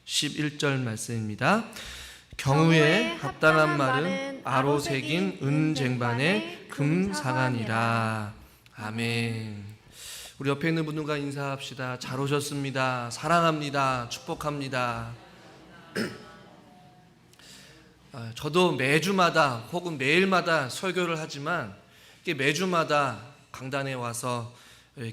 (11절) 말씀입니다. 경우에 합당한 말은 아로 새긴 은쟁반에 금상하니라. 아멘. 우리 옆에 있는 분들과 인사합시다. 잘 오셨습니다. 사랑합니다. 축복합니다. 저도 매주마다 혹은 매일마다 설교를 하지만 매주마다 강단에 와서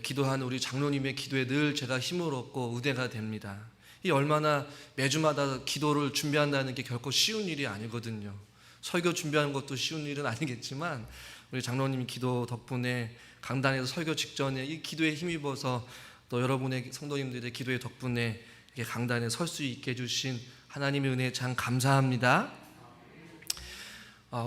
기도하는 우리 장로님의 기도에 늘 제가 힘을 얻고 은혜가 됩니다. 이 얼마나 매주마다 기도를 준비한다는 게 결코 쉬운 일이 아니거든요. 설교 준비하는 것도 쉬운 일은 아니겠지만 우리 장로님 기도 덕분에 강단에서 설교 직전에 이 기도에 힘입어서 또 여러분의 성도님들의 기도의 덕분에 이렇게 강단에 설 수 있게 해주신 하나님의 은혜에 참 감사합니다.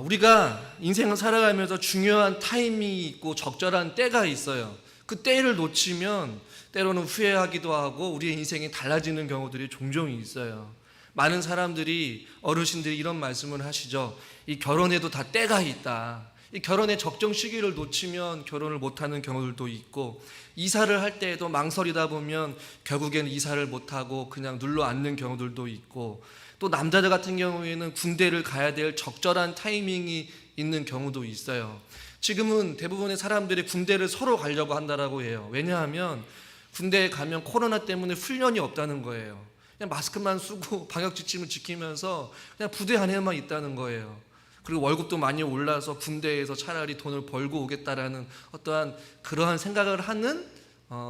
우리가 인생을 살아가면서 중요한 타이밍이 있고 적절한 때가 있어요. 그 때를 놓치면 때로는 후회하기도 하고 우리의 인생이 달라지는 경우들이 종종 있어요. 많은 사람들이, 어르신들이 이런 말씀을 하시죠. 이 결혼에도 다 때가 있다. 이 결혼의 적정 시기를 놓치면 결혼을 못하는 경우들도 있고, 이사를 할 때에도 망설이다 보면 결국엔 이사를 못하고 그냥 눌러 앉는 경우들도 있고, 또 남자들 같은 경우에는 군대를 가야 될 적절한 타이밍이 있는 경우도 있어요. 지금은 대부분의 사람들이 군대를 서로 가려고 한다라고 해요. 왜냐하면 군대에 가면 코로나 때문에 훈련이 없다는 거예요. 그냥 마스크만 쓰고 방역지침을 지키면서 그냥 부대 안에만 있다는 거예요. 그리고 월급도 많이 올라서 군대에서 차라리 돈을 벌고 오겠다라는 어떠한 그러한 생각을 하는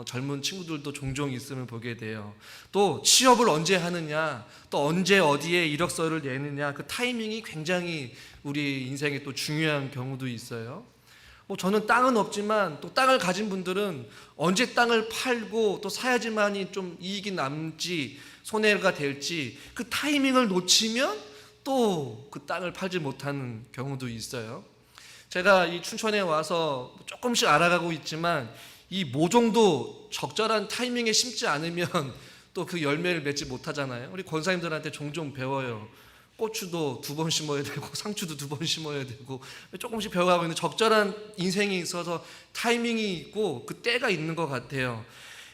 젊은 친구들도 종종 있음을 보게 돼요. 또 취업을 언제 하느냐, 또 언제 어디에 이력서를 내느냐, 그 타이밍이 굉장히 우리 인생에 또 중요한 경우도 있어요. 저는 땅은 없지만 또 땅을 가진 분들은 언제 땅을 팔고 또 사야지만이 좀 이익이 남지 손해가 될지 그 타이밍을 놓치면 또 그 땅을 팔지 못하는 경우도 있어요. 제가 이 춘천에 와서 조금씩 알아가고 있지만 이 모종도 적절한 타이밍에 심지 않으면 또 그 열매를 맺지 못하잖아요. 우리 권사님들한테 종종 배워요. 고추도 2번 심어야 되고 상추도 2번 심어야 되고 조금씩 배워가고 있는 적절한 인생에 있어서 타이밍이 있고 그 때가 있는 것 같아요.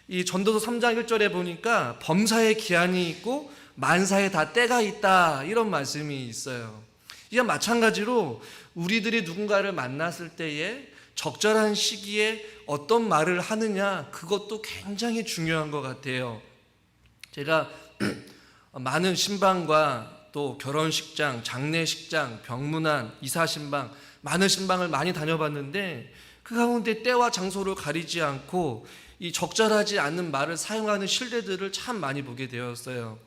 이 전도서 3장 1절에 보니까 범사에 기한이 있고 만사에 다 때가 있다, 이런 말씀이 있어요. 이와 마찬가지로 우리들이 누군가를 만났을 때에 적절한 시기에 어떤 말을 하느냐, 그것도 굉장히 중요한 것 같아요. 제가 많은 신방과 또 결혼식장, 장례식장, 병문안, 이사신방, 많은 신방을 많이 다녀봤는데 그 가운데 때와 장소를 가리지 않고 이 적절하지 않은 말을 사용하는 실례들을 참 많이 보게 되었어요.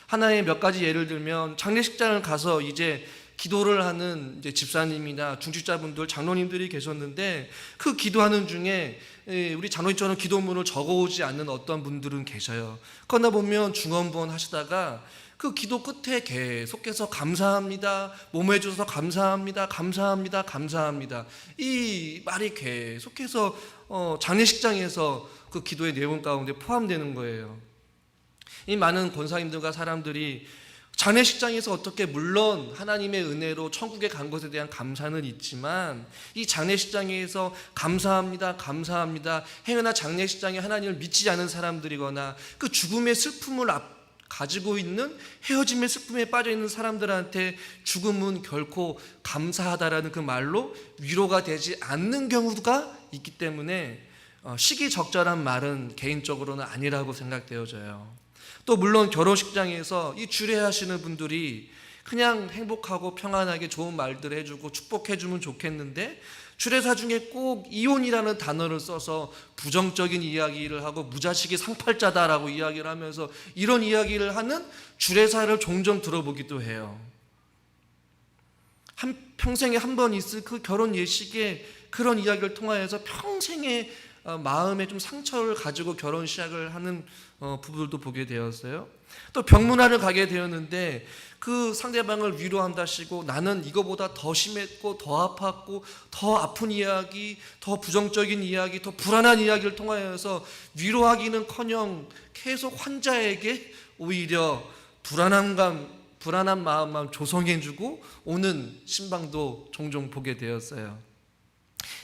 하나의 몇 가지 예를 들면, 장례식장을 가서 이제 기도를 하는 이제 집사님이나 중직자분들, 장로님들이 계셨는데 그 기도하는 중에 우리 장로님처럼 기도문을 적어오지 않는 어떤 분들은 계셔요. 그러나 보면 중언부언 하시다가 그 기도 끝에 계속해서 감사합니다, 몸해 주셔서 감사합니다, 감사합니다, 감사합니다, 이 말이 계속해서 장례식장에서 그 기도의 내용 가운데 포함되는 거예요. 이 많은 권사님들과 사람들이 장례식장에서 어떻게, 물론 하나님의 은혜로 천국에 간 것에 대한 감사는 있지만 이 장례식장에서 감사합니다, 감사합니다, 행여나 장례식장에 하나님을 믿지 않은 사람들이거나 그 죽음의 슬픔을 가지고 있는, 헤어짐의 슬픔에 빠져 있는 사람들한테 죽음은 결코 감사하다라는 그 말로 위로가 되지 않는 경우가 있기 때문에 시기적절한 말은 개인적으로는 아니라고 생각되어져요. 또 물론 결혼식장에서 이 주례하시는 분들이 그냥 행복하고 평안하게 좋은 말들 해주고 축복해주면 좋겠는데 주례사 중에 꼭 이혼이라는 단어를 써서 부정적인 이야기를 하고 무자식이 상팔자다라고 이야기를 하면서 이런 이야기를 하는 주례사를 종종 들어보기도 해요. 평생에 한 번 있을 그 결혼 예식에 그런 이야기를 통하여서 평생의 마음에 좀 상처를 가지고 결혼 시작을 하는 부부들도 보게 되었어요. 또 병문안을 가게 되었는데 그 상대방을 위로한다시고 나는 이거보다 더 심했고 더 아팠고 더 아픈 이야기, 더 부정적인 이야기, 더 불안한 이야기를 통하여서 위로하기는커녕 계속 환자에게 오히려 불안함과 불안한 마음만 조성해주고 오는 신방도 종종 보게 되었어요.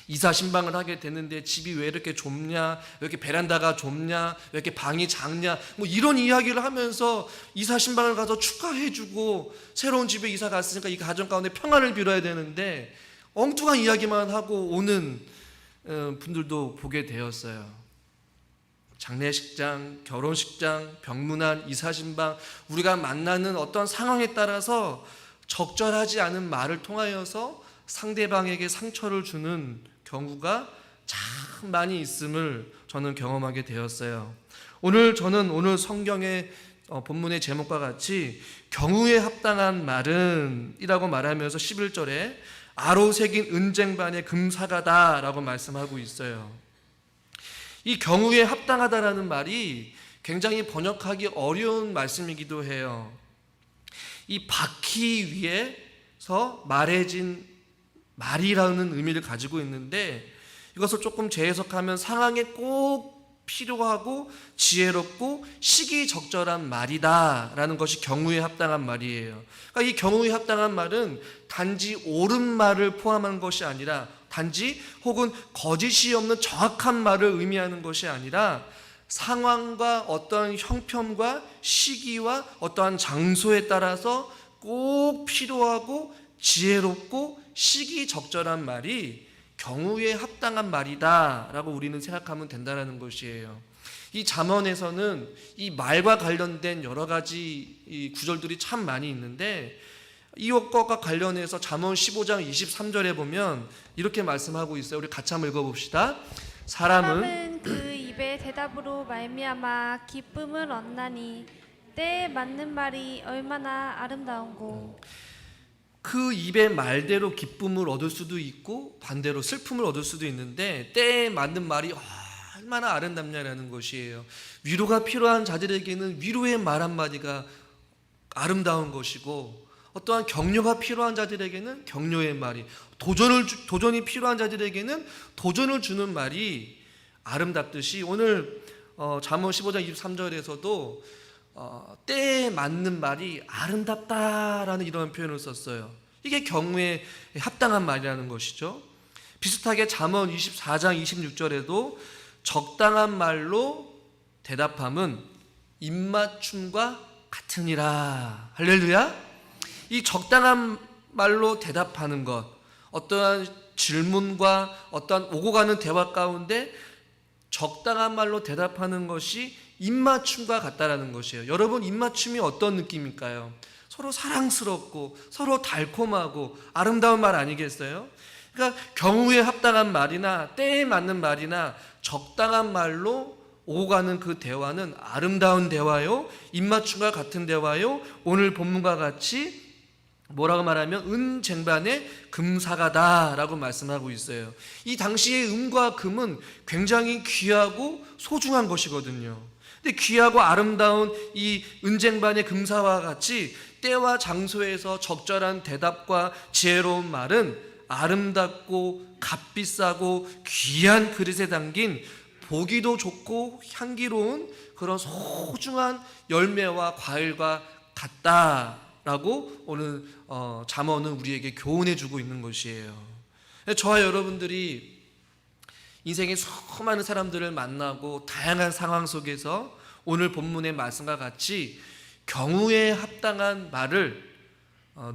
이사 신방을 하게 되는데 집이 왜 이렇게 좁냐, 왜 이렇게 베란다가 좁냐, 왜 이렇게 방이 작냐, 뭐 이런 이야기를 하면서 이사 신방을 가서 축하해주고 새로운 집에 이사 갔으니까 이 가정 가운데 평안을 빌어야 되는데 엉뚱한 이야기만 하고 오는 분들도 보게 되었어요. 장례식장, 결혼식장, 병문안, 이사신방, 우리가 만나는 어떤 상황에 따라서 적절하지 않은 말을 통하여서 상대방에게 상처를 주는 경우가 참 많이 있음을 저는 경험하게 되었어요. 저는 오늘 성경의 본문의 제목과 같이 경우에 합당한 말은 이라고 말하면서 11절에 아로 새긴 은쟁반의 금사가다 라고 말씀하고 있어요. 이 경우에 합당하다라는 말이 굉장히 번역하기 어려운 말씀이기도 해요. 이 바퀴 위에서 말해진 말이라는 의미를 가지고 있는데 이것을 조금 재해석하면 상황에 꼭 필요하고 지혜롭고 시기적절한 말이다 라는 것이 경우에 합당한 말이에요. 그러니까 이 경우에 합당한 말은 단지 옳은 말을 포함한 것이 아니라 단지 혹은 거짓이 없는 정확한 말을 의미하는 것이 아니라 상황과 어떤 형편과 시기와 어떠한 장소에 따라서 꼭 필요하고 지혜롭고 시기적절한 말이 경우에 합당한 말이다 라고 우리는 생각하면 된다는 것이에요. 이 잠언에서는 이 말과 관련된 여러 가지 이 구절들이 참 많이 있는데 이것과 관련해서 잠언 15장 23절에 보면 이렇게 말씀하고 있어요. 우리 같이 한번 읽어봅시다. 사람은 그 입의 대답으로 말미암아 기쁨을 얻나니 때에 맞는 말이 얼마나 아름다운고. 그 입의 말대로 기쁨을 얻을 수도 있고 반대로 슬픔을 얻을 수도 있는데 때에 맞는 말이 얼마나 아름답냐라는 것이에요. 위로가 필요한 자들에게는 위로의 말 한마디가 아름다운 것이고 어떠한 격려가 필요한 자들에게는 격려의 말이, 도전이 필요한 자들에게는 도전을 주는 말이 아름답듯이 오늘 잠언 15장 23절에서도 때에 맞는 말이 아름답다라는 이런 표현을 썼어요. 이게 경우에 합당한 말이라는 것이죠. 비슷하게 잠언 24장 26절에도 적당한 말로 대답함은 입맞춤과 같으니라. 할렐루야. 이 적당한 말로 대답하는 것, 어떠한 질문과 어떠한 오고 가는 대화 가운데 적당한 말로 대답하는 것이 입맞춤과 같다라는 것이에요. 여러분, 입맞춤이 어떤 느낌일까요? 서로 사랑스럽고 서로 달콤하고 아름다운 말 아니겠어요? 그러니까 경우에 합당한 말이나 때에 맞는 말이나 적당한 말로 오고 가는 그 대화는 아름다운 대화요, 입맞춤과 같은 대화요, 오늘 본문과 같이 뭐라고 말하면 은쟁반의 금사가다라고 말씀하고 있어요. 이 당시의 은과 금은 굉장히 귀하고 소중한 것이거든요. 근데 귀하고 아름다운 이 은쟁반의 금사와 같이 때와 장소에서 적절한 대답과 지혜로운 말은 아름답고 값비싸고 귀한 그릇에 담긴 보기도 좋고 향기로운 그런 소중한 열매와 과일과 같다라고 오늘 잠언은 우리에게 교훈해주고 있는 것이에요. 저와 여러분들이 인생의 수많은 사람들을 만나고 다양한 상황 속에서 오늘 본문의 말씀과 같이 경우에 합당한 말을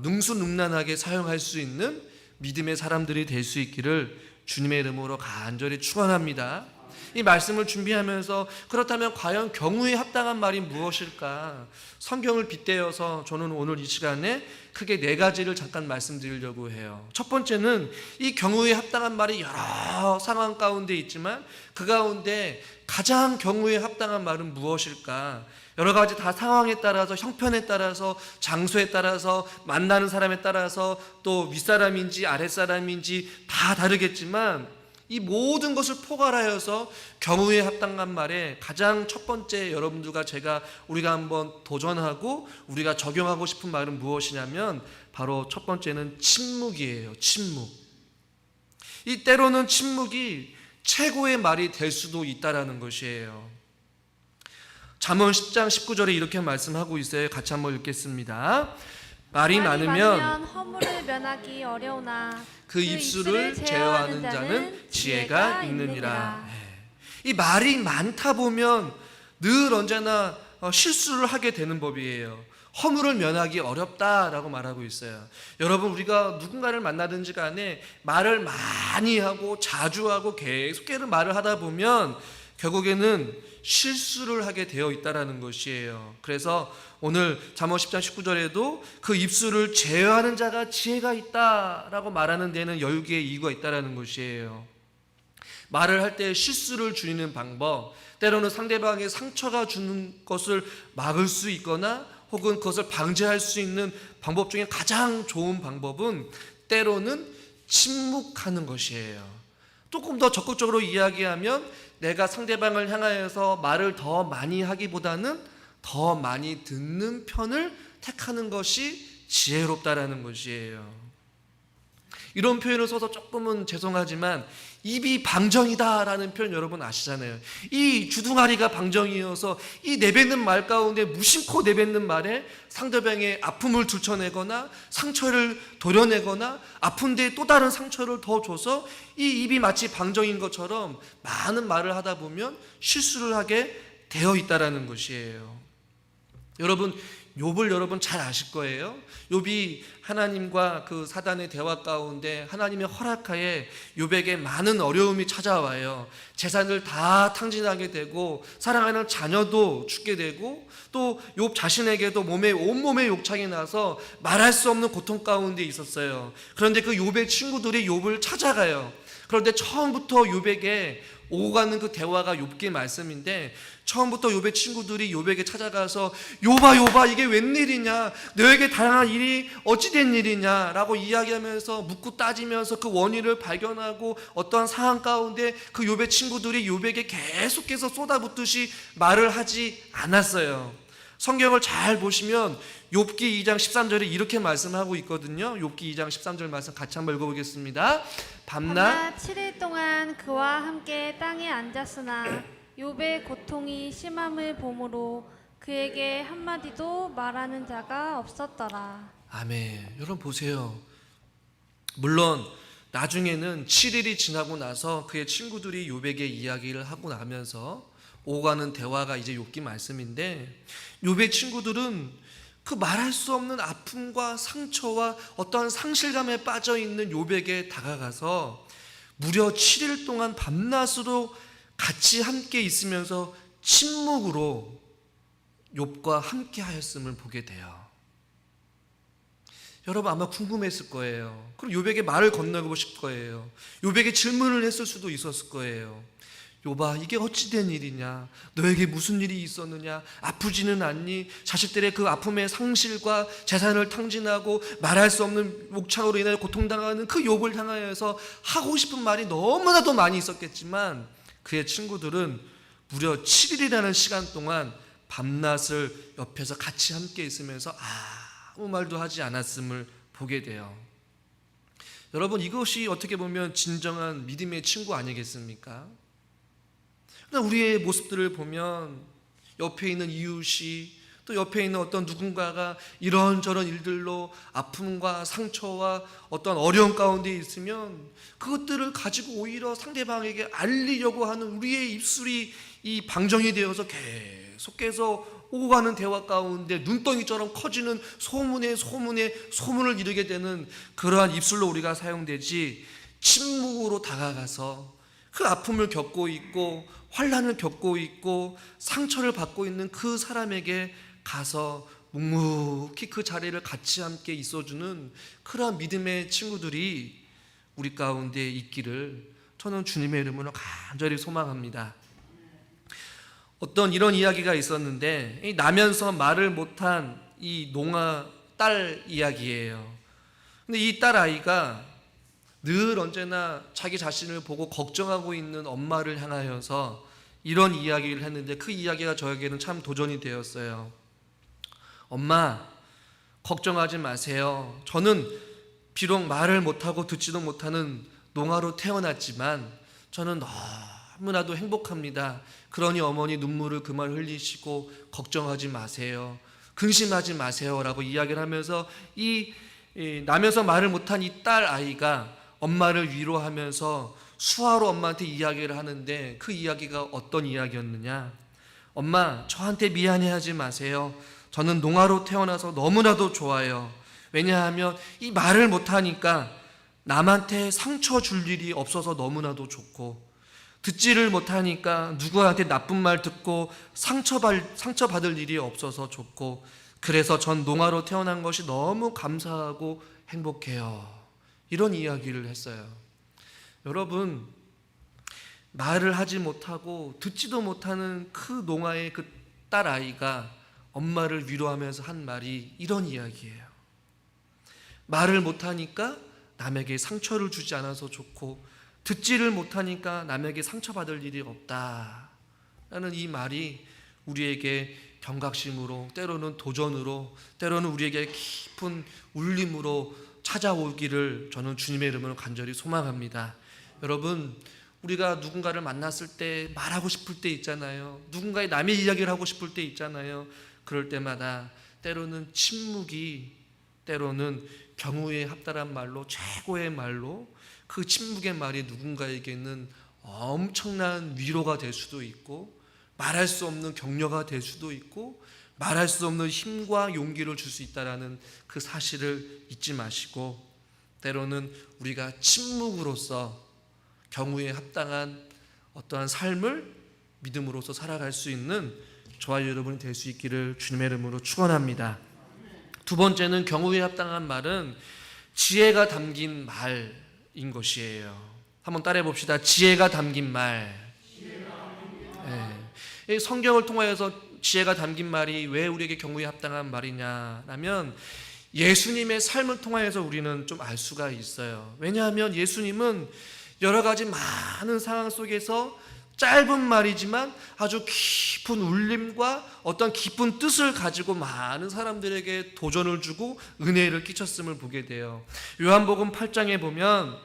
능수능란하게 사용할 수 있는 믿음의 사람들이 될 수 있기를 주님의 이름으로 간절히 축원합니다. 이 말씀을 준비하면서 그렇다면 과연 경우에 합당한 말이 무엇일까? 성경을 빗대어서 저는 오늘 이 시간에 크게 4가지를 잠깐 말씀드리려고 해요. 첫 번째는 이 경우에 합당한 말이 여러 상황 가운데 있지만 그 가운데 가장 경우에 합당한 말은 무엇일까? 여러 가지 다 상황에 따라서, 형편에 따라서, 장소에 따라서, 만나는 사람에 따라서, 또 윗사람인지 아랫사람인지 다 다르겠지만 이 모든 것을 포괄하여서 경우에 합당한 말에 가장 첫 번째 여러분들과 우리가 한번 도전하고 우리가 적용하고 싶은 말은 무엇이냐면 바로 첫 번째는 침묵이에요. 침묵. 이 때로는 침묵이 최고의 말이 될 수도 있다라는 것이에요. 잠언 10장 19절에 이렇게 말씀하고 있어요. 같이 한번 읽겠습니다. 말이 많으면 허물을 면하기 어려우나 그 입술을 제어하는 자는 지혜가 있느니라. 이 말이 많다 보면 늘 언제나 실수를 하게 되는 법이에요. 허물을 면하기 어렵다라고 말하고 있어요. 여러분, 우리가 누군가를 만나든지 간에 말을 많이 하고 자주 하고 계속해서 말을 하다 보면 결국에는 실수를 하게 되어 있다라는 것이에요. 그래서 오늘 잠언 10장 19절에도 그 입술을 제어하는 자가 지혜가 있다라고 말하는 데는 여유기의 이유가 있다라는 것이에요. 말을 할 때 실수를 줄이는 방법, 때로는 상대방의 상처가 주는 것을 막을 수 있거나 혹은 그것을 방지할 수 있는 방법 중에 가장 좋은 방법은 때로는 침묵하는 것이에요. 조금 더 적극적으로 이야기하면 내가 상대방을 향하여서 말을 더 많이 하기보다는 더 많이 듣는 편을 택하는 것이 지혜롭다라는 것이에요. 이런 표현을 써서 조금은 죄송하지만 입이 방정이다라는 표현 여러분 아시잖아요. 이 주둥아리가 방정이어서 이 내뱉는 말 가운데 무심코 내뱉는 말에 상대방의 아픔을 들춰내거나 상처를 도려내거나 아픈데 또 다른 상처를 더 줘서 이 입이 마치 방정인 것처럼 많은 말을 하다 보면 실수를 하게 되어 있다라는 것이에요. 여러분, 욥을 여러분 잘 아실 거예요. 욥이 하나님과 그 사단의 대화 가운데 하나님의 허락하에 욥에게 많은 어려움이 찾아와요. 재산을 다 탕진하게 되고 사랑하는 자녀도 죽게 되고 또 욥 자신에게도 온몸에 욕창이 나서 말할 수 없는 고통 가운데 있었어요. 그런데 그 욥의 친구들이 욥을 찾아가요. 그런데 처음부터 욥에게 오고 가는 그 대화가 욥기의 말씀인데 처음부터 욥의 친구들이 욥에게 찾아가서 욥아 이게 웬일이냐, 너에게 다양한 일이 어찌된 일이냐 라고 이야기하면서 묻고 따지면서 그 원인을 발견하고 어떠한 상황 가운데 그 욥의 친구들이 욥에게 계속해서 쏟아붓듯이 말을 하지 않았어요. 성경을 잘 보시면 욥기 2장 13절에 이렇게 말씀하고 있거든요. 욥기 2장 13절 말씀 같이 한번 읽어보겠습니다. 밤낮 7일 동안 그와 함께 땅에 앉았으나 욥의 고통이 심함을 보므로 그에게 한마디도 말하는 자가 없었더라. 아멘. 여러분 보세요. 물론 나중에는 7일이 지나고 나서 그의 친구들이 욥에게 이야기를 하고 나면서 오가는 대화가 이제 욥기 말씀인데 욥의 친구들은 그 말할 수 없는 아픔과 상처와 어떠한 상실감에 빠져 있는 욥에게 다가가서 무려 7일 동안 밤낮으로 같이 함께 있으면서 침묵으로 욥과 함께 하였음을 보게 돼요. 여러분 아마 궁금했을 거예요. 그럼 욥에게 말을 건네고 싶을 거예요. 욥에게 질문을 했을 수도 있었을 거예요. 욥아, 이게 어찌된 일이냐? 너에게 무슨 일이 있었느냐? 아프지는 않니? 자식들의 그 아픔의 상실과 재산을 탕진하고 말할 수 없는 목창으로 인하여 고통당하는 그 욥을 향하여서 하고 싶은 말이 너무나도 많이 있었겠지만 그의 친구들은 무려 7일이라는 시간 동안 밤낮을 옆에서 같이 함께 있으면서 아무 말도 하지 않았음을 보게 돼요. 여러분, 이것이 어떻게 보면 진정한 믿음의 친구 아니겠습니까? 우리의 모습들을 보면 옆에 있는 이웃이 또 옆에 있는 어떤 누군가가 이런저런 일들로 아픔과 상처와 어떤 어려움 가운데 있으면 그것들을 가지고 오히려 상대방에게 알리려고 하는 우리의 입술이 이 방정이 되어서 계속해서 오고 가는 대화 가운데 눈덩이처럼 커지는 소문을 이루게 되는 그러한 입술로 우리가 사용되지, 침묵으로 다가가서 그 아픔을 겪고 있고 환난을 겪고 있고 상처를 받고 있는 그 사람에게 가서 묵묵히 그 자리를 같이 함께 있어주는 그러한 믿음의 친구들이 우리 가운데 있기를 저는 주님의 이름으로 간절히 소망합니다. 어떤 이런 이야기가 있었는데 나면서 말을 못한 이 농아 딸 이야기예요. 근데 이 딸 아이가 늘 언제나 자기 자신을 보고 걱정하고 있는 엄마를 향하여서 이런 이야기를 했는데 그 이야기가 저에게는 참 도전이 되었어요. 엄마, 걱정하지 마세요. 저는 비록 말을 못하고 듣지도 못하는 농아로 태어났지만 저는 너무나도 행복합니다. 그러니 어머니 눈물을 그만 흘리시고 걱정하지 마세요. 근심하지 마세요. 라고 이야기를 하면서 이 나면서 말을 못한 이 딸 아이가 엄마를 위로하면서 수화로 엄마한테 이야기를 하는데, 그 이야기가 어떤 이야기였느냐? 엄마, 저한테 미안해하지 마세요. 저는 농아로 태어나서 너무나도 좋아요. 왜냐하면 이 말을 못하니까 남한테 상처 줄 일이 없어서 너무나도 좋고, 듣지를 못하니까 누구한테 나쁜 말 듣고 상처받을 일이 없어서 좋고, 그래서 전 농아로 태어난 것이 너무 감사하고 행복해요. 이런 이야기를 했어요. 여러분, 말을 하지 못하고 듣지도 못하는 그 농아의 그 딸 아이가 엄마를 위로하면서 한 말이 이런 이야기예요. 말을 못하니까 남에게 상처를 주지 않아서 좋고, 듣지를 못하니까 남에게 상처받을 일이 없다 라는 이 말이 우리에게 경각심으로, 때로는 도전으로, 때로는 우리에게 깊은 울림으로 찾아오기를 저는 주님의 이름으로 간절히 소망합니다. 여러분, 우리가 누군가를 만났을 때 말하고 싶을 때 있잖아요. 누군가의 남의 이야기를 하고 싶을 때 있잖아요. 그럴 때마다 때로는 침묵이, 때로는 경우에 합당한 말로, 최고의 말로, 그 침묵의 말이 누군가에게는 엄청난 위로가 될 수도 있고, 말할 수 없는 격려가 될 수도 있고, 말할 수 없는 힘과 용기를 줄 수 있다는 그 사실을 잊지 마시고, 때로는 우리가 침묵으로써 경우에 합당한 어떠한 삶을 믿음으로써 살아갈 수 있는 저와 여러분이 될 수 있기를 주님의 이름으로 축원합니다. 두 번째는 경우에 합당한 말은 지혜가 담긴 말인 것이에요. 한번 따라해 봅시다. 지혜가 담긴 말. 네. 성경을 통하여서 지혜가 담긴 말이 왜 우리에게 경우에 합당한 말이냐라면, 예수님의 삶을 통하여서 우리는 좀 알 수가 있어요. 왜냐하면 예수님은 여러 가지 많은 상황 속에서 짧은 말이지만 아주 깊은 울림과 어떤 깊은 뜻을 가지고 많은 사람들에게 도전을 주고 은혜를 끼쳤음을 보게 돼요. 요한복음 8장에 보면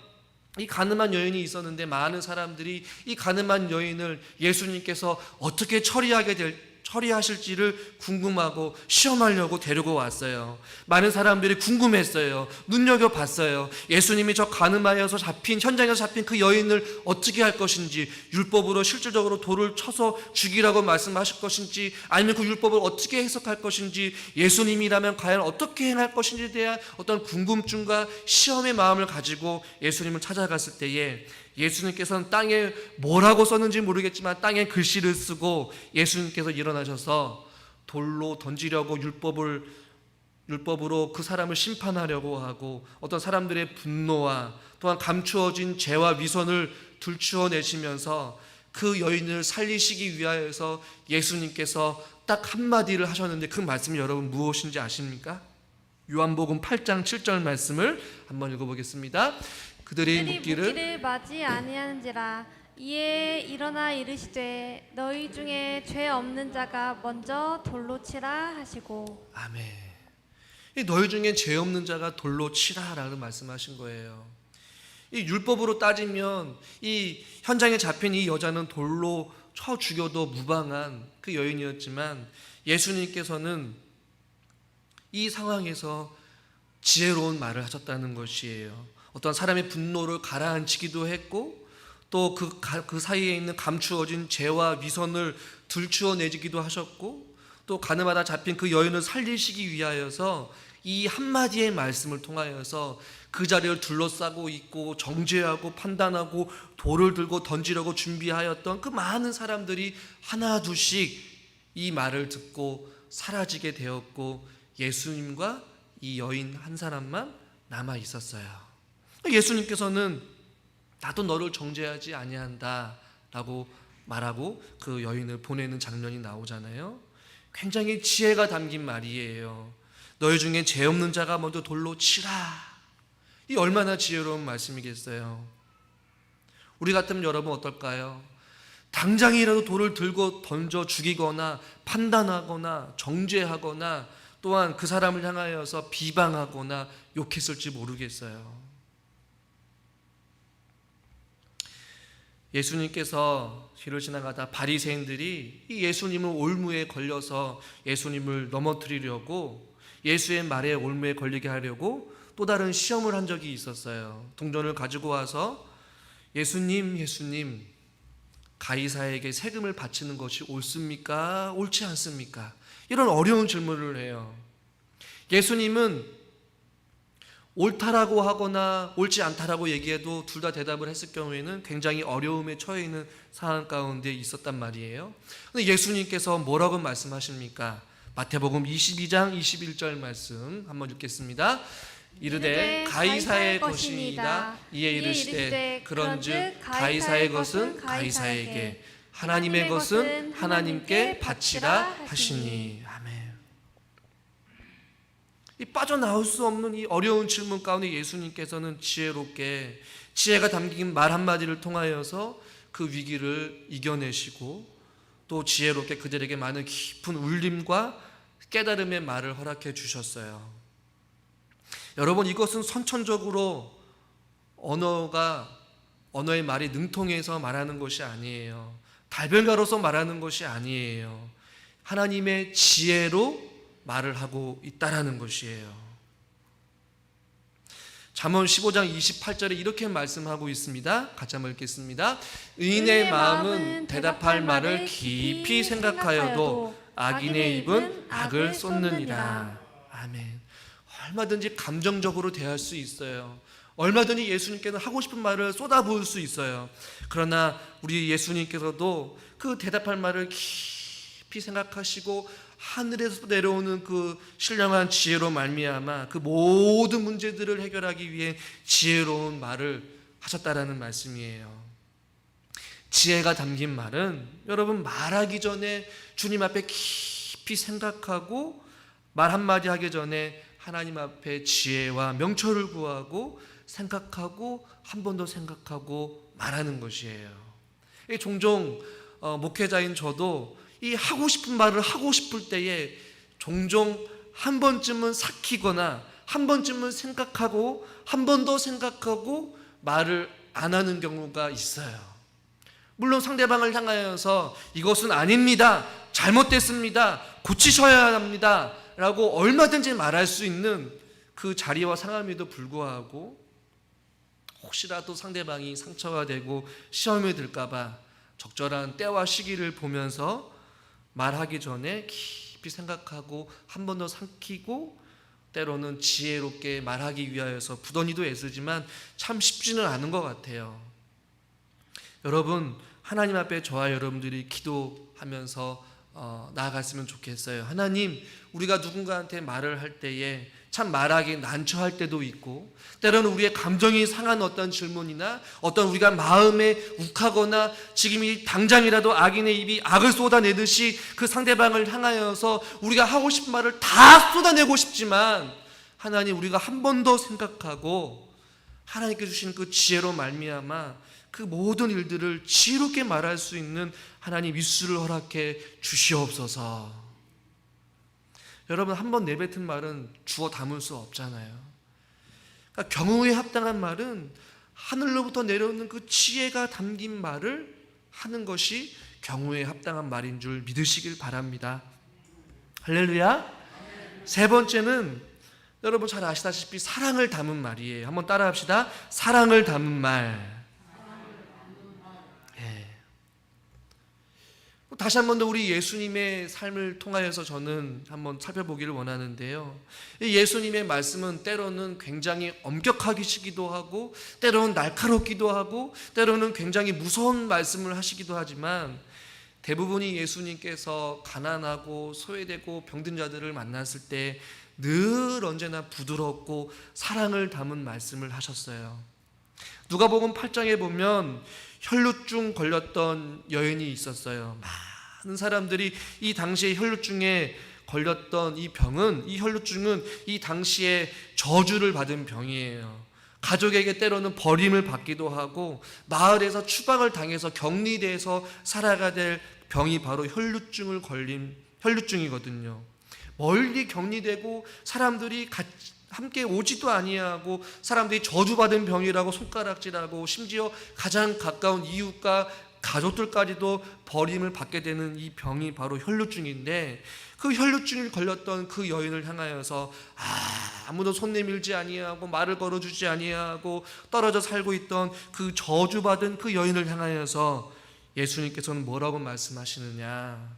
이 가늠한 여인이 있었는데, 많은 사람들이 이 가늠한 여인을 예수님께서 어떻게 처리하실지를 궁금하고 시험하려고 데리고 왔어요. 많은 사람들이 궁금했어요. 눈여겨봤어요. 예수님이 저 가늠하여서 현장에서 잡힌 그 여인을 어떻게 할 것인지, 율법으로 실질적으로 돌을 쳐서 죽이라고 말씀하실 것인지, 아니면 그 율법을 어떻게 해석할 것인지, 예수님이라면 과연 어떻게 행할 것인지에 대한 어떤 궁금증과 시험의 마음을 가지고 예수님을 찾아갔을 때에, 예수님께서는 땅에 뭐라고 썼는지 모르겠지만 땅에 글씨를 쓰고 예수님께서 일어나셔서 돌로 던지려고 율법으로 그 사람을 심판하려고 하고, 어떤 사람들의 분노와 또한 감추어진 죄와 위선을 들추어내시면서 그 여인을 살리시기 위하여서 예수님께서 딱 한마디를 하셨는데, 그 말씀이 여러분 무엇인지 아십니까? 요한복음 8장 7절 말씀을 한번 읽어보겠습니다. 그들이 묻기를 맞이 아니하는지라. 이에 일어나 이르시되 너희 중에 죄 없는 자가 먼저 돌로 치라 하시고. 아멘. 너희 중에 죄 없는 자가 돌로 치라라고 말씀하신 거예요. 이 율법으로 따지면 이 현장에 잡힌 이 여자는 돌로 쳐 죽여도 무방한 그 여인이었지만, 예수님께서는 이 상황에서 지혜로운 말을 하셨다는 것이에요. 어떤 사람의 분노를 가라앉히기도 했고, 또 그 사이에 있는 감추어진 죄와 위선을 들추어내기도 하셨고, 또 가늠하다 잡힌 그 여인을 살리시기 위하여서 이 한마디의 말씀을 통하여서 그 자리를 둘러싸고 있고 정죄하고 판단하고 돌을 들고 던지려고 준비하였던 그 많은 사람들이 하나 둘씩 이 말을 듣고 사라지게 되었고, 예수님과 이 여인 한 사람만 남아 있었어요. 예수님께서는 나도 너를 정죄하지 아니한다 라고 말하고 그 여인을 보내는 장면이 나오잖아요. 굉장히 지혜가 담긴 말이에요. 너희 중에 죄 없는 자가 먼저 돌로 치라. 이 얼마나 지혜로운 말씀이겠어요. 우리 같으면 여러분 어떨까요? 당장이라도 돌을 들고 던져 죽이거나 판단하거나 정죄하거나, 또한 그 사람을 향하여서 비방하거나 욕했을지 모르겠어요. 예수님께서 길을 지나가다 바리새인들이 이 예수님을 올무에 걸려서 예수님을 넘어뜨리려고, 예수의 말에 올무에 걸리게 하려고 또 다른 시험을 한 적이 있었어요. 동전을 가지고 와서 예수님 가이사에게 세금을 바치는 것이 옳습니까? 옳지 않습니까? 이런 어려운 질문을 해요. 예수님은 옳다라고 하거나 옳지 않다라고 얘기해도 둘 다 대답을 했을 경우에는 굉장히 어려움에 처해 있는 상황 가운데 있었단 말이에요. 근데 예수님께서 뭐라고 말씀하십니까? 마태복음 22장 21절 말씀 한번 읽겠습니다. 이르되 가이사의 것이니이다. 이에 이르시되 그런즉 가이사의 것은 가이사에게, 하나님의 것은 하나님께 바치라 하시니. 아멘. 이 빠져나올 수 없는 이 어려운 질문 가운데 예수님께서는 지혜롭게, 지혜가 담긴 말 한마디를 통하여서 그 위기를 이겨내시고 또 지혜롭게 그들에게 많은 깊은 울림과 깨달음의 말을 허락해 주셨어요. 여러분, 이것은 선천적으로 언어의 말이 능통해서 말하는 것이 아니에요. 달별가로서 말하는 것이 아니에요. 하나님의 지혜로 말을 하고 있다라는 것이에요. 잠언 15장 28절에 이렇게 말씀하고 있습니다. 같이 한번 읽겠습니다. 의인의 마음은 대답할 말을 깊이 생각하여도 악인의 입은 악을 쏟느니라. 아멘. 얼마든지 감정적으로 대할 수 있어요. 얼마든지 예수님께서 하고 싶은 말을 쏟아부을 수 있어요. 그러나 우리 예수님께서도 그 대답할 말을 깊이 생각하시고 하늘에서 내려오는 그 신령한 지혜로 말미암아 그 모든 문제들을 해결하기 위해 지혜로운 말을 하셨다라는 말씀이에요. 지혜가 담긴 말은 여러분, 말하기 전에 주님 앞에 깊이 생각하고 말 한마디 하기 전에 하나님 앞에 지혜와 명철을 구하고 생각하고 한 번 더 생각하고 말하는 것이에요. 종종 목회자인 저도 이 하고 싶은 말을 하고 싶을 때에 종종 한 번쯤은 삭히거나 한 번쯤은 생각하고 한 번 더 생각하고 말을 안 하는 경우가 있어요. 물론 상대방을 향하여서 이것은 아닙니다, 잘못됐습니다, 고치셔야 합니다 라고 얼마든지 말할 수 있는 그 자리와 상황에도 불구하고 혹시라도 상대방이 상처가 되고 시험에 들까봐 적절한 때와 시기를 보면서 말하기 전에 깊이 생각하고 한 번 더 삼키고 때로는 지혜롭게 말하기 위하여서 부더니도 애쓰지만 참 쉽지는 않은 것 같아요. 여러분, 하나님 앞에 저와 여러분들이 기도하면서 나아갔으면 좋겠어요. 하나님, 우리가 누군가한테 말을 할 때에 참 말하기 난처할 때도 있고, 때로는 우리의 감정이 상한 어떤 질문이나 어떤 우리가 마음에 욱하거나 지금 이 당장이라도 악인의 입이 악을 쏟아내듯이 그 상대방을 향하여서 우리가 하고 싶은 말을 다 쏟아내고 싶지만, 하나님, 우리가 한 번 더 생각하고 하나님께 주신 그 지혜로 말미암아 그 모든 일들을 지혜롭게 말할 수 있는 하나님 입술을 허락해 주시옵소서. 여러분, 한 번 내뱉은 말은 주워 담을 수 없잖아요. 그러니까 경우에 합당한 말은 하늘로부터 내려오는 그 지혜가 담긴 말을 하는 것이 경우에 합당한 말인 줄 믿으시길 바랍니다. 할렐루야. 세 번째는 여러분 잘 아시다시피 사랑을 담은 말이에요. 한번 따라합시다. 사랑을 담은 말. 다시 한 번 더 우리 예수님의 삶을 통하여서 저는 한번 살펴보기를 원하는데요. 예수님의 말씀은 때로는 굉장히 엄격하시기도 하고 때로는 날카롭기도 하고 때로는 굉장히 무서운 말씀을 하시기도 하지만 대부분이 예수님께서 가난하고 소외되고 병든 자들을 만났을 때 늘 언제나 부드럽고 사랑을 담은 말씀을 하셨어요. 누가복음 8장에 보면 혈루증 걸렸던 여인이 있었어요. 많은 사람들이 이 당시에 혈루증에 걸렸던 이 혈루증은 이 당시에 저주를 받은 병이에요. 가족에게 때로는 버림을 받기도 하고 마을에서 추방을 당해서 격리돼서 살아가야 될 병이 바로 혈루증이거든요. 멀리 격리되고 사람들이 함께 오지도 아니하고 사람들이 저주받은 병이라고 손가락질하고 심지어 가장 가까운 이웃과 가족들까지도 버림을 받게 되는 이 병이 바로 혈루증인데, 그 혈루증을 걸렸던 그 여인을 향하여서 아무도 손 내밀지 아니하고 말을 걸어주지 아니하고 떨어져 살고 있던 그 저주받은 그 여인을 향하여서 예수님께서는 뭐라고 말씀하시느냐.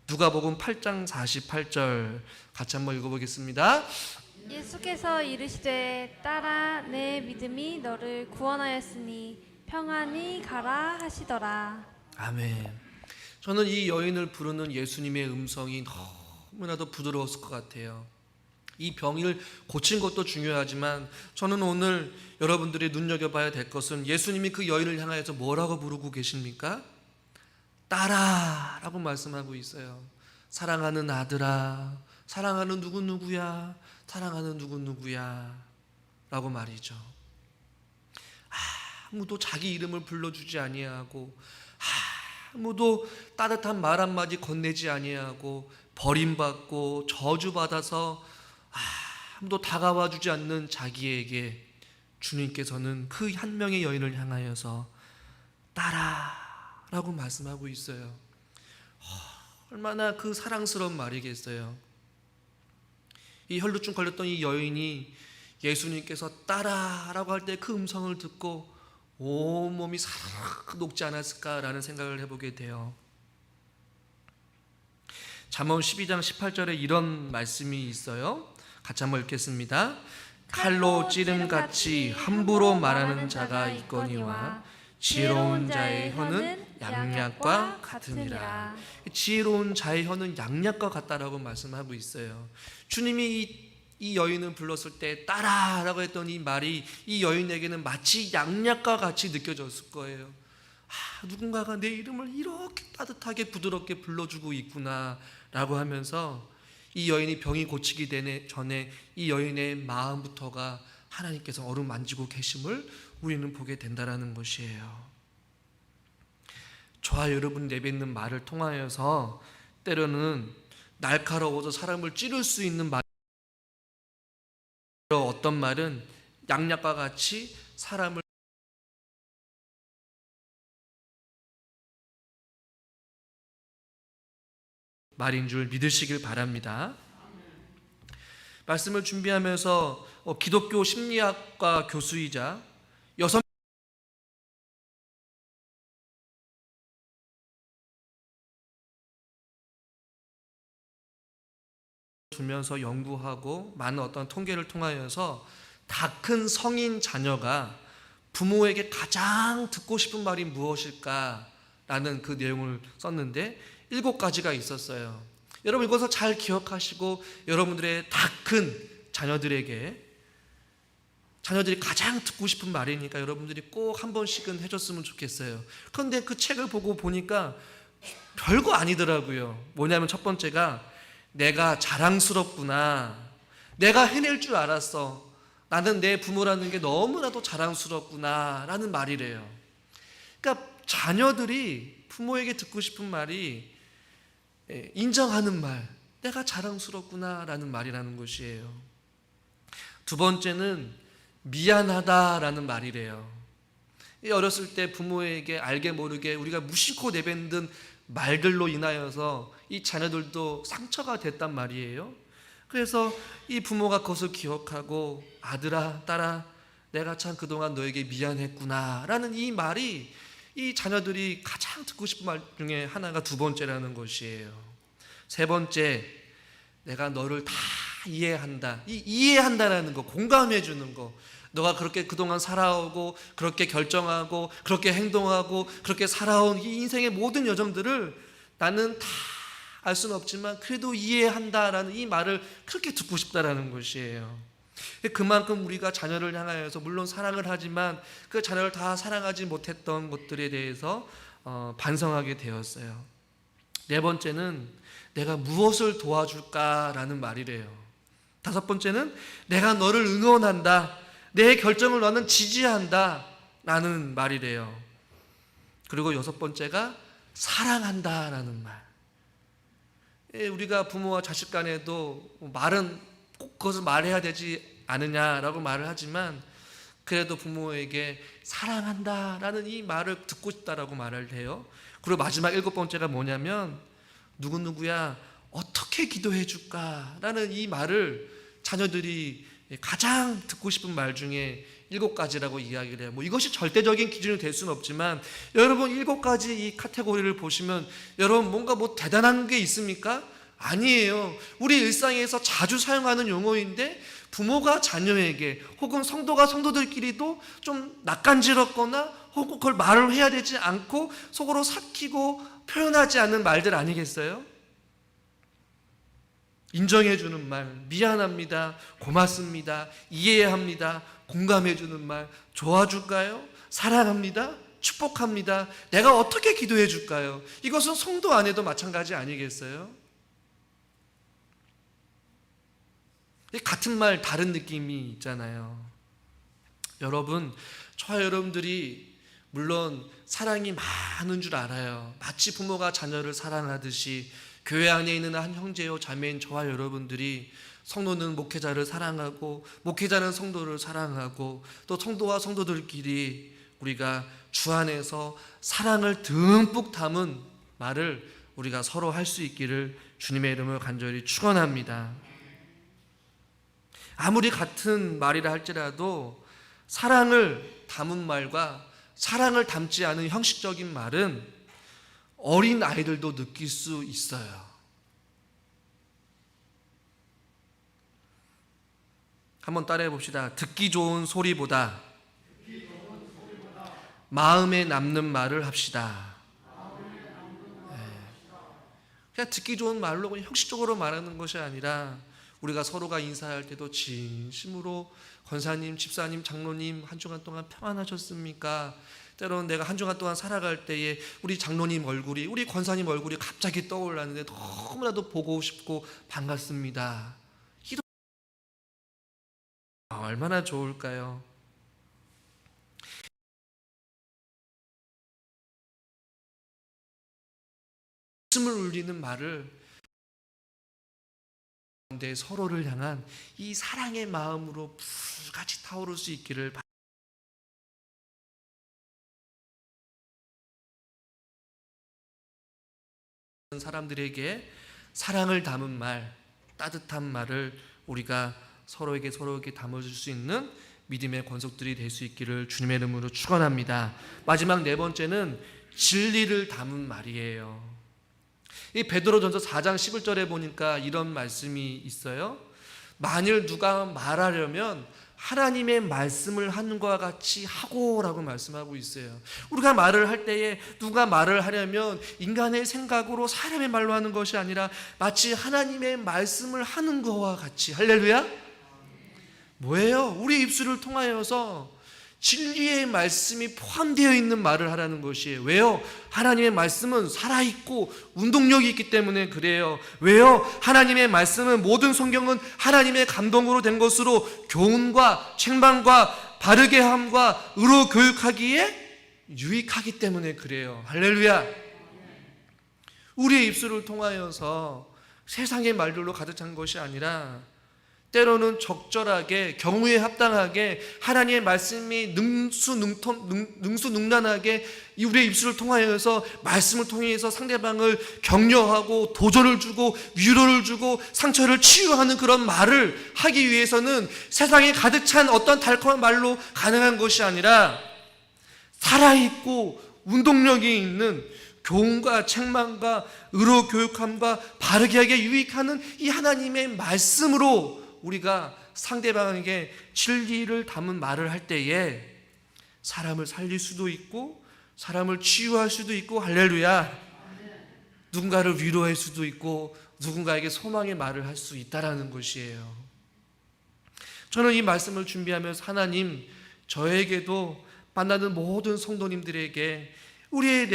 누가복음 8장 48절 같이 한번 읽어보겠습니다. 예수께서 이르시되 딸아 내 믿음이 너를 구원하였으니 평안히 가라 하시더라. 아멘. 저는 이 여인을 부르는 예수님의 음성이 너무나도 부드러웠을 것 같아요. 이 병을 고친 것도 중요하지만 저는 오늘 여러분들이 눈여겨봐야 될 것은 예수님이 그 여인을 향하여서 뭐라고 부르고 계십니까? 딸아 라고 말씀하고 있어요. 사랑하는 아들아, 사랑하는 누구누구야, 사랑하는 누구누구야 라고 말이죠. 아무도 자기 이름을 불러주지 아니하고, 아무도 따뜻한 말 한마디 건네지 아니하고, 버림받고 저주받아서 아무도 다가와 주지 않는 자기에게 주님께서는 그 한 명의 여인을 향하여서 딸아 라고 말씀하고 있어요. 얼마나 그 사랑스러운 말이겠어요. 이 혈루증 걸렸던 이 여인이 예수님께서 딸아 라고 할 때 그 음성을 듣고 온몸이 사르르 녹지 않았을까라는 생각을 해보게 돼요. 잠언 12장 18절에 이런 말씀이 있어요. 같이 한번 읽겠습니다. 칼로 찌름같이 함부로 말하는 자가 있거니와 지혜로운 자의 혀는 양약과 같으니라. 지혜로운 자의 혀는 양약과 같다라고 말씀하고 있어요. 주님이 이 여인을 불렀을 때 딸아라고 했던 이 말이 이 여인에게는 마치 양약과 같이 느껴졌을 거예요. 누군가가 내 이름을 이렇게 따뜻하게 부드럽게 불러주고 있구나 라고 하면서 이 여인이 병이 고치기 전에 이 여인의 마음부터가 하나님께서 어루만지고 계심을 우리는 보게 된다라는 것이에요. 저와 여러분 내뱉는 말을 통하여서 때로는 날카로워서 사람을 찌를 수 있는 말, 어떤 말은 양약과 같이 사람을 말인 줄 믿으시길 바랍니다. 말씀을 준비하면서 기독교 심리학과 교수이자 여성 두면서 연구하고 많은 어떤 통계를 통하여서 다 큰 성인 자녀가 부모에게 가장 듣고 싶은 말이 무엇일까라는 그 내용을 썼는데 7가지가 있었어요. 여러분 이것을 잘 기억하시고 여러분들의 다 큰 자녀들이 가장 듣고 싶은 말이니까 여러분들이 꼭 한 번씩은 해줬으면 좋겠어요. 그런데 그 책을 보고 보니까 별거 아니더라고요. 뭐냐면 첫 번째가 내가 자랑스럽구나. 내가 해낼 줄 알았어. 나는 내 부모라는 게 너무나도 자랑스럽구나 라는 말이래요. 그러니까 자녀들이 부모에게 듣고 싶은 말이 인정하는 말, 내가 자랑스럽구나 라는 말이라는 것이에요. 두 번째는 미안하다라는 말이래요. 어렸을 때 부모에게 알게 모르게 우리가 무심코 내뱉는 말들로 인하여서 이 자녀들도 상처가 됐단 말이에요. 그래서 이 부모가 그것을 기억하고 아들아 딸아 내가 참 그동안 너에게 미안했구나 라는 이 말이 이 자녀들이 가장 듣고 싶은 말 중에 하나가 두 번째라는 것이에요. 세 번째, 내가 너를 다 이해한다. 이 이해한다라는 거, 공감해 주는 거. 너가 그렇게 그동안 살아오고 그렇게 결정하고 그렇게 행동하고 그렇게 살아온 이 인생의 모든 여정들을 나는 다 알 수는 없지만 그래도 이해한다라는 이 말을 그렇게 듣고 싶다라는 것이에요. 그만큼 우리가 자녀를 향하여서 물론 사랑을 하지만 그 자녀를 다 사랑하지 못했던 것들에 대해서 반성하게 되었어요. 네 번째는 내가 무엇을 도와줄까라는 말이래요. 다섯 번째는 내가 너를 응원한다. 내 결정을 너는 지지한다 라는 말이래요. 그리고 여섯 번째가 사랑한다 라는 말. 우리가 부모와 자식 간에도 말은 꼭 그것을 말해야 되지 않으냐라고 말을 하지만 그래도 부모에게 사랑한다라는 이 말을 듣고 싶다라고 말을 해요. 그리고 마지막 7번째가 뭐냐면 누구누구야 어떻게 기도해 줄까라는 이 말을 자녀들이 가장 듣고 싶은 말 중에 7가지라고 이야기를 해요. 이것이 절대적인 기준이 될 수는 없지만 여러분 7가지 이 카테고리를 보시면 여러분 뭔가 대단한 게 있습니까? 아니에요. 우리 일상에서 자주 사용하는 용어인데 부모가 자녀에게 혹은 성도가 성도들끼리도 좀 낯간지럽거나 혹은 그걸 말을 해야 되지 않고 속으로 삭히고 표현하지 않는 말들 아니겠어요? 인정해주는 말, 미안합니다, 고맙습니다, 이해합니다, 공감해주는 말, 도와줄까요? 사랑합니다, 축복합니다, 내가 어떻게 기도해 줄까요? 이것은 성도 안에도 마찬가지 아니겠어요? 같은 말 다른 느낌이 있잖아요. 여러분, 저와 여러분들이 물론 사랑이 많은 줄 알아요. 마치 부모가 자녀를 사랑하듯이 교회 안에 있는 한 형제요 자매인 저와 여러분들이 성도는 목회자를 사랑하고 목회자는 성도를 사랑하고 또 성도와 성도들끼리 우리가 주 안에서 사랑을 듬뿍 담은 말을 우리가 서로 할 수 있기를 주님의 이름으로 간절히 축원합니다. 아무리 같은 말이라 할지라도 사랑을 담은 말과 사랑을 담지 않은 형식적인 말은 어린 아이들도 느낄 수 있어요. 한번 따라해 봅시다. 듣기 좋은 소리보다 마음에 남는 말을 합시다. 그냥 듣기 좋은 말로 그냥 형식적으로 말하는 것이 아니라 우리가 서로가 인사할 때도 진심으로 권사님, 집사님, 장로님 한 주간 동안 평안하셨습니까? 때로는 내가 한 주간 동안 살아갈 때에 우리 장로님 얼굴이, 우리 권사님 얼굴이 갑자기 떠올랐는데 너무나도 보고 싶고 반갑습니다. 이런 얼마나 좋을까요? 웃음을 울리는 말을 가운데 서로를 향한 이 사랑의 마음으로 불같이 타오를 수 있기를 사람들에게 사랑을 담은 말, 따뜻한 말을 우리가 서로에게 담아줄 수 있는 믿음의 권속들이 될 수 있기를 주님의 이름으로 축원합니다. 마지막 4번째는 진리를 담은 말이에요. 이 베드로전서 4장 11절에 보니까 이런 말씀이 있어요. 만일 누가 말하려면 하나님의 말씀을 하는 것과 같이 하고라고 말씀하고 있어요. 우리가 말을 할 때에 누가 말을 하려면 인간의 생각으로 사람의 말로 하는 것이 아니라 마치 하나님의 말씀을 하는 것과 같이. 할렐루야. 뭐예요? 우리 입술을 통하여서 진리의 말씀이 포함되어 있는 말을 하라는 것이에요. 왜요? 하나님의 말씀은 살아있고 운동력이 있기 때문에 그래요. 왜요? 하나님의 말씀은 모든 성경은 하나님의 감동으로 된 것으로 교훈과 책망과 바르게 함과 의로 교육하기에 유익하기 때문에 그래요. 할렐루야. 우리의 입술을 통하여서 세상의 말들로 가득 찬 것이 아니라 때로는 적절하게 경우에 합당하게 하나님의 말씀이 능수능란하게 우리의 입술을 통하여서 말씀을 통해서 상대방을 격려하고 도전을 주고 위로를 주고 상처를 치유하는 그런 말을 하기 위해서는 세상에 가득 찬 어떤 달콤한 말로 가능한 것이 아니라 살아있고 운동력이 있는 교훈과 책망과 의로 교육함과 바르게 하게 유익하는 이 하나님의 말씀으로 우리가 상대방에게 진리를 담은 말을 할 때에 사람을 살릴 수도 있고 사람을 치유할 수도 있고 할렐루야. 누군가를 위로할 수도 있고 누군가에게 소망의 말을 할 수 있다라는 것이에요. 저는 이 말씀을 준비하면서 하나님 저에게도 만나는 모든 성도님들에게 우리의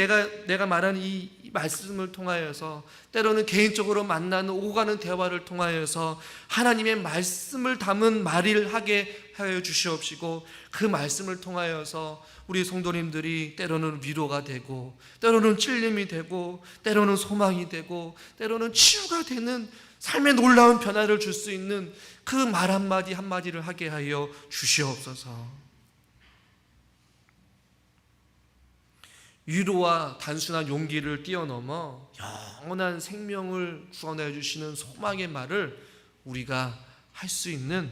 내가 말하는 이 말씀을 통하여서 때로는 개인적으로 만나는 오고 가는 대화를 통하여서 하나님의 말씀을 담은 말을 하게 하여 주시옵시고 그 말씀을 통하여서 우리 성도님들이 때로는 위로가 되고 때로는 찔림이 되고 때로는 소망이 되고 때로는 치유가 되는 삶의 놀라운 변화를 줄 수 있는 그 말 한마디 한마디를 하게 하여 주시옵소서. 위로와 단순한 용기를 뛰어넘어 영원한 생명을 구원해 주시는 소망의 말을 우리가 할 수 있는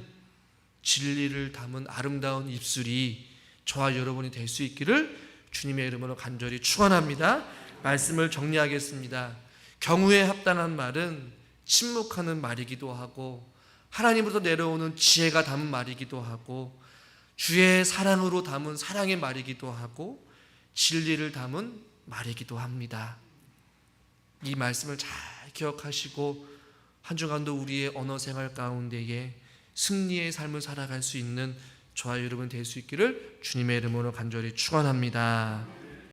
진리를 담은 아름다운 입술이 저와 여러분이 될 수 있기를 주님의 이름으로 간절히 축원합니다. 말씀을 정리하겠습니다. 경우에 합당한 말은 침묵하는 말이기도 하고, 하나님으로부터 내려오는 지혜가 담은 말이기도 하고, 주의 사랑으로 담은 사랑의 말이기도 하고, 진리를 담은 말이기도 합니다. 이 말씀을 잘 기억하시고 한 주간도 우리의 언어 생활 가운데에 승리의 삶을 살아갈 수 있는 저와 여러분 될 수 있기를 주님의 이름으로 간절히 축원합니다.